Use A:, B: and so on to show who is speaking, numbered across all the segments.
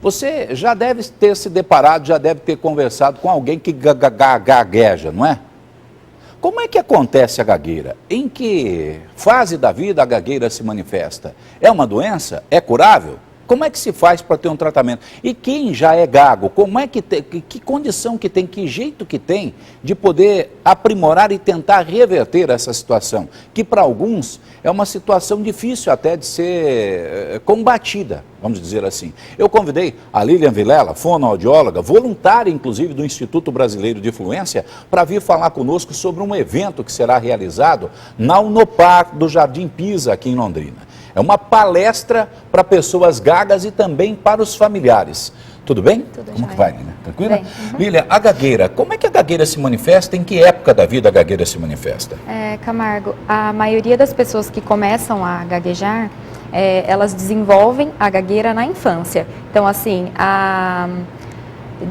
A: Você já deve ter se deparado, já deve ter conversado com alguém que gagueja, não é? Como é que acontece a gagueira? Em que fase da vida a gagueira se manifesta? É uma doença? É curável? Como é que se faz para ter um tratamento? E quem já é gago, como é que tem, que condição que tem, que jeito que tem de poder aprimorar e tentar reverter essa situação? Que para alguns é uma situação difícil até de ser combatida, vamos dizer assim. Eu convidei a Lilian Vilela, fonoaudióloga, voluntária inclusive do Instituto Brasileiro de Fluência, para vir falar conosco sobre um evento que será realizado na Unopar do Jardim Pisa, aqui em Londrina. É uma palestra para pessoas gagas e também para os familiares. Tudo bem?
B: Tudo
A: Como
B: bem.
A: que vai, Lilian? Tranquila?
B: Bem,
A: Lilian, a gagueira, como é que a gagueira se manifesta? Em que época da vida a gagueira se manifesta?
B: Camargo, a maioria das pessoas que começam a gaguejar, elas desenvolvem a gagueira na infância. Então, assim,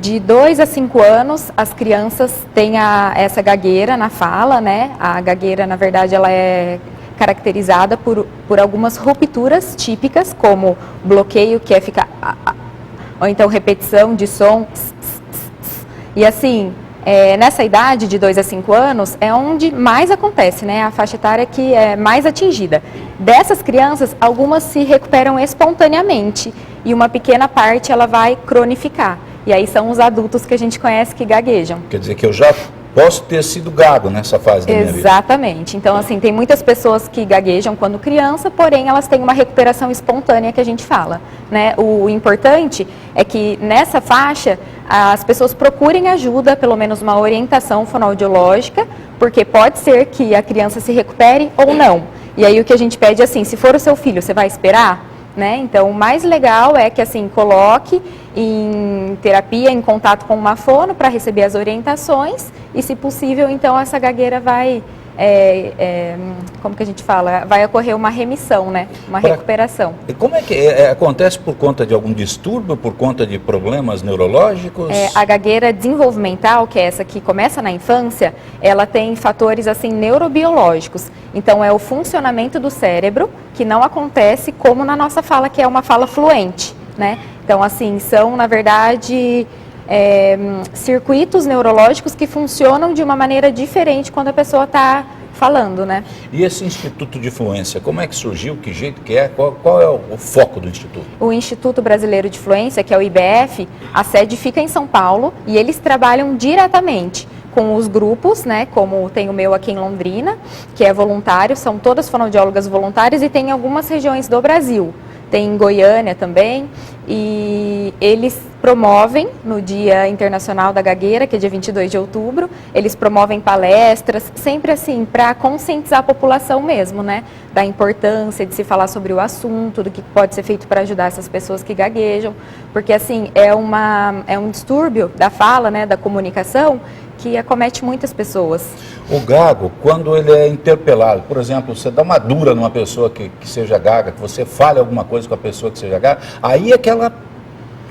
B: de 2 a 5 anos, as crianças têm essa gagueira na fala, né? A gagueira, na verdade, ela é caracterizada por algumas rupturas típicas, como bloqueio, que é ficar... ou então repetição de som. E assim, nessa idade de 2 a 5 anos, é onde mais acontece, né? A faixa etária que é mais atingida. Dessas crianças, algumas se recuperam espontaneamente e uma pequena parte ela vai cronificar. E aí são os adultos que a gente conhece que gaguejam.
A: Quer dizer que eu já posso ter sido gago nessa fase da minha vida.
B: Exatamente. Então, assim, tem muitas pessoas que gaguejam quando criança, porém elas têm uma recuperação espontânea que a gente fala, né? O importante é que nessa faixa as pessoas procurem ajuda, pelo menos uma orientação fonoaudiológica, porque pode ser que a criança se recupere ou não. E aí o que a gente pede é assim, se for o seu filho, você vai esperar? Né? Então, o mais legal é que assim, coloque em terapia, em contato com uma fono para receber as orientações e, se possível, então essa gagueira vai, como que a gente fala, vai ocorrer uma remissão, né? Uma recuperação.
A: E como é que acontece por conta de algum distúrbio, por conta de problemas neurológicos?
B: A gagueira desenvolvimental, que é essa que começa na infância, ela tem fatores assim neurobiológicos. Então, é o funcionamento do cérebro que não acontece como na nossa fala, que é uma fala fluente, né? Então, assim, são, na verdade, circuitos neurológicos que funcionam de uma maneira diferente quando a pessoa está falando, né?
A: E esse Instituto de Fluência, como é que surgiu? Que jeito que é? Qual é o foco do Instituto?
B: O Instituto Brasileiro de Fluência, que é o IBF, a sede fica em São Paulo e eles trabalham diretamente com os grupos, né, como tem o meu aqui em Londrina, que é voluntário, são todas fonoaudiólogas voluntárias e tem em algumas regiões do Brasil. Tem em Goiânia também, e eles promovem no Dia Internacional da Gagueira, que é dia 22 de outubro, eles promovem palestras, sempre assim, para conscientizar a população mesmo, né, da importância de se falar sobre o assunto, do que pode ser feito para ajudar essas pessoas que gaguejam, porque assim, é um distúrbio da fala, né, da comunicação, que acomete muitas pessoas.
A: O gago, quando ele é interpelado, por exemplo, você dá uma dura numa pessoa que seja gaga, que você fale alguma coisa com a pessoa que seja gaga, aí é que ela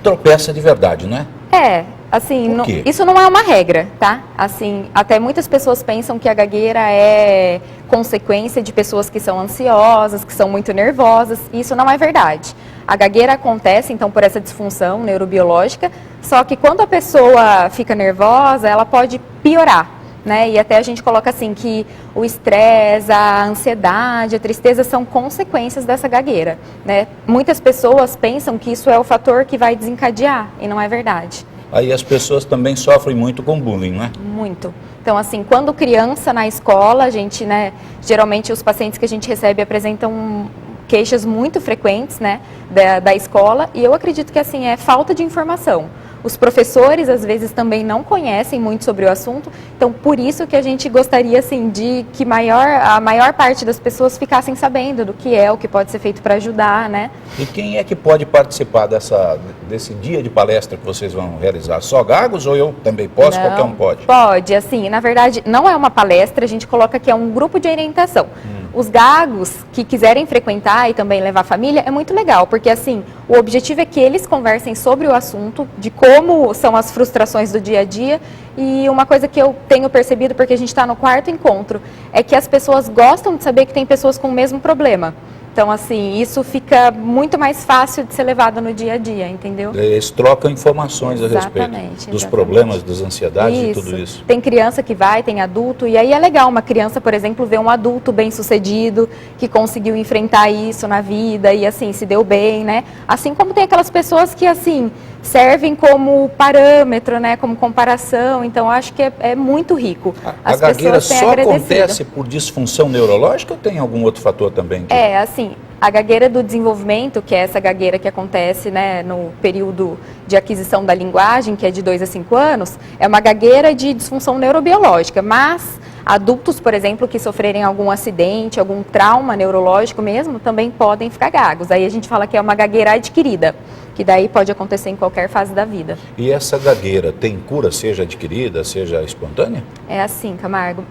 A: tropeça de verdade, não é?
B: Assim, isso não é uma regra, tá? Assim, até muitas pessoas pensam que a gagueira é consequência de pessoas que são ansiosas, que são muito nervosas, e isso não é verdade. A gagueira acontece, então, por essa disfunção neurobiológica, só que quando a pessoa fica nervosa, ela pode piorar, né? E até a gente coloca assim que o estresse, a ansiedade, a tristeza são consequências dessa gagueira, né? Muitas pessoas pensam que isso é o fator que vai desencadear, e não é verdade.
A: Aí as pessoas também sofrem muito com bullying, não é?
B: Muito. Então, assim, quando criança na escola, a gente, né, geralmente os pacientes que a gente recebe apresentam queixas muito frequentes, né, da escola, e eu acredito que, assim, é falta de informação. Os professores, às vezes, também não conhecem muito sobre o assunto, então, por isso que a gente gostaria, assim, de que a maior parte das pessoas ficassem sabendo do que é, o que pode ser feito para ajudar, né?
A: E quem é que pode participar desse dia de palestra que vocês vão realizar? Só gagos ou eu também posso?
B: Não,
A: qualquer um pode?
B: Pode, assim, na verdade, não é uma palestra, a gente coloca que é um grupo de orientação. Os gagos que quiserem frequentar e também levar a família é muito legal, porque assim, o objetivo é que eles conversem sobre o assunto, de como são as frustrações do dia a dia, e uma coisa que eu tenho percebido, porque a gente está no 4º encontro, é que as pessoas gostam de saber que tem pessoas com o mesmo problema. Então, assim, isso fica muito mais fácil de ser levado no dia a dia, entendeu?
A: Eles trocam informações a respeito dos problemas, das ansiedades e tudo isso.
B: Tem criança que vai, tem adulto, e aí é legal uma criança, por exemplo, ver um adulto bem-sucedido, que conseguiu enfrentar isso na vida e, assim, se deu bem, né? Assim como tem aquelas pessoas que, assim, servem como parâmetro, né, como comparação, então acho que é muito rico.
A: A gagueira só acontece por disfunção neurológica ou tem algum outro fator também?
B: Assim, a gagueira do desenvolvimento, que é essa gagueira que acontece, né, no período de aquisição da linguagem, que é de 2 a 5 anos, é uma gagueira de disfunção neurobiológica, mas adultos, por exemplo, que sofrerem algum acidente, algum trauma neurológico mesmo, também podem ficar gagos. Aí a gente fala que é uma gagueira adquirida, que daí pode acontecer em qualquer fase da vida.
A: E essa gagueira tem cura, seja adquirida, seja espontânea?
B: É assim, Camargo.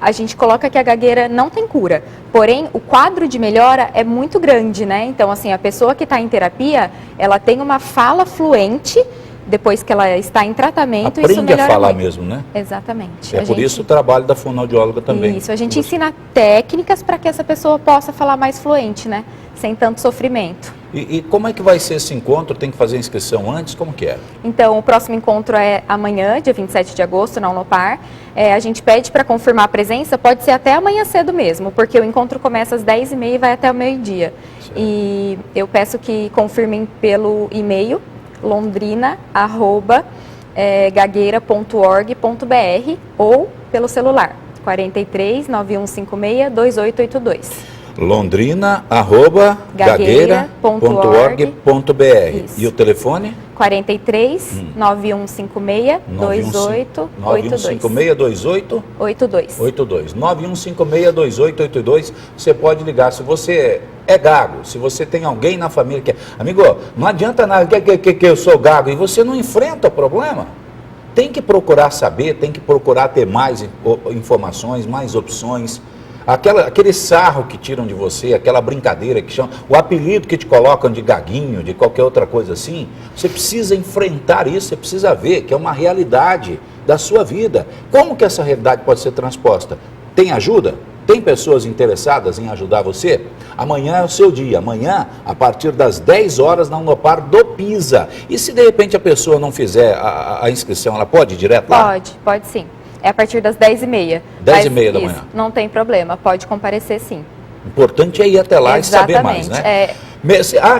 B: A gente coloca que a gagueira não tem cura, porém o quadro de melhora é muito grande, né? Então, assim, a pessoa que está em terapia, ela tem uma fala fluente. Depois que ela está em tratamento, isso melhora
A: a falar
B: muito.
A: Mesmo, né?
B: Exatamente.
A: É por isso o trabalho da fonoaudióloga também.
B: Isso, a gente ensina técnicas para que essa pessoa possa falar mais fluente, né? Sem tanto sofrimento.
A: E como é que vai ser esse encontro? Tem que fazer a inscrição antes? Como que é?
B: Então, o próximo encontro é amanhã, dia 27 de agosto, na Unopar. A gente pede para confirmar a presença, pode ser até amanhã cedo mesmo, porque o encontro começa às 10h30 e vai até o meio-dia. E eu peço que confirmem pelo e-mail, londrina@gagueira.org.br ou pelo celular 43 9156 2882.
A: londrina@gagueira.org.br. E o telefone?
B: 43 9156 2882.
A: 91562882. Você pode ligar. Se você é gago, se você tem alguém na família que é... Amigo, não adianta nada que eu sou gago e você não enfrenta o problema. Tem que procurar saber, tem que procurar ter mais informações, mais opções. Aquele sarro que tiram de você, aquela brincadeira que chamam, o apelido que te colocam de gaguinho, de qualquer outra coisa assim, você precisa enfrentar isso, você precisa ver que é uma realidade da sua vida. Como que essa realidade pode ser transposta? Tem ajuda? Tem pessoas interessadas em ajudar você? Amanhã é o seu dia. Amanhã, a partir das 10 horas, na Unopar do Pisa. E se de repente a pessoa não fizer a inscrição, ela pode ir direto lá?
B: Pode sim. É a partir das 10h30.
A: 10h30 da manhã.
B: Não tem problema, pode comparecer sim.
A: Importante é ir até lá. Exatamente. E saber mais, né?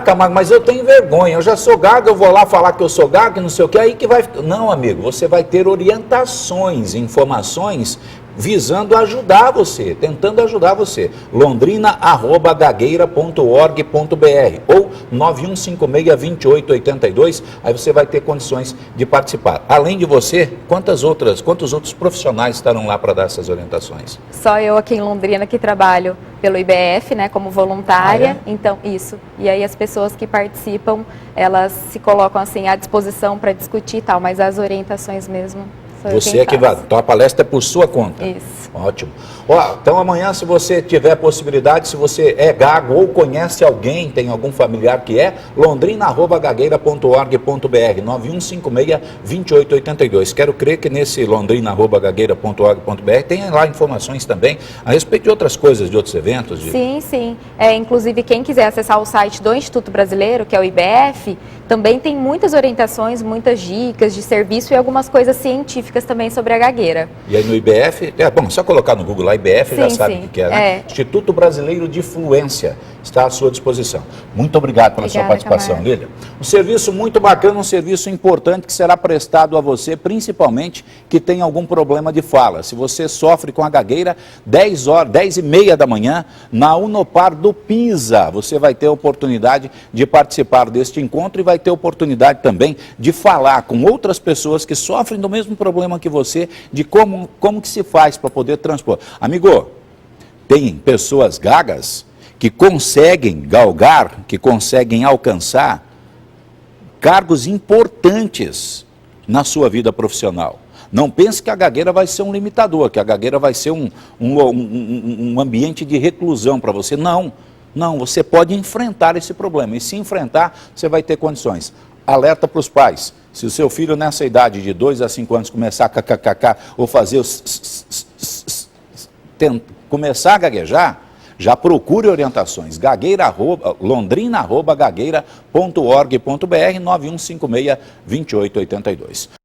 A: Camargo, mas eu tenho vergonha, eu já sou gago, eu vou lá falar que eu sou gago e não sei o que, aí que vai... Não, amigo, você vai ter orientações, informações visando ajudar você, tentando ajudar você. londrina@gagueira.org.br ou 91562882, aí você vai ter condições de participar. Além de você, quantos outros profissionais estarão lá para dar essas orientações?
B: Só eu aqui em Londrina que trabalho pelo IBF, né, como voluntária. Então, isso. E aí as pessoas que participam, elas se colocam assim à disposição para discutir e tal, mas as orientações mesmo.
A: Você é que vai. Então a palestra é por sua conta.
B: Isso.
A: Ótimo. Então amanhã, se você tiver possibilidade, se você é gago ou conhece alguém, tem algum familiar que é, londrina@gagueira.org.br 91562882. Quero crer que nesse londrina@gagueira.org.br tem lá informações também a respeito de outras coisas, de outros eventos.
B: Sim. Inclusive, quem quiser acessar o site do Instituto Brasileiro, que é o IBF, também tem muitas orientações, muitas dicas de serviço e algumas coisas científicas também sobre a gagueira.
A: E aí no IBF, só colocar no Google lá, IBF já sabe o que é, né? Instituto Brasileiro de Fluência, está à sua disposição. Muito obrigado pela sua participação,
B: Camargo.
A: Lília. Um serviço muito bacana, um serviço importante que será prestado a você, principalmente que tem algum problema de fala. Se você sofre com a gagueira, 10h30 da manhã, na Unopar do Pisa, você vai ter a oportunidade de participar deste encontro e vai ter a oportunidade também de falar com outras pessoas que sofrem do mesmo problema que você, de como que se faz para poder transpor. Amigo, tem pessoas gagas que conseguem galgar, que conseguem alcançar cargos importantes na sua vida profissional. Não pense que a gagueira vai ser um limitador, que a gagueira vai ser um ambiente de reclusão para você. Não, você pode enfrentar esse problema. E se enfrentar, você vai ter condições. Alerta para os pais. Se o seu filho nessa idade de 2 a 5 anos começar a kkkk ou fazer começar a gaguejar, já procure orientações. Londrina@gagueira.org.br 9156-2882.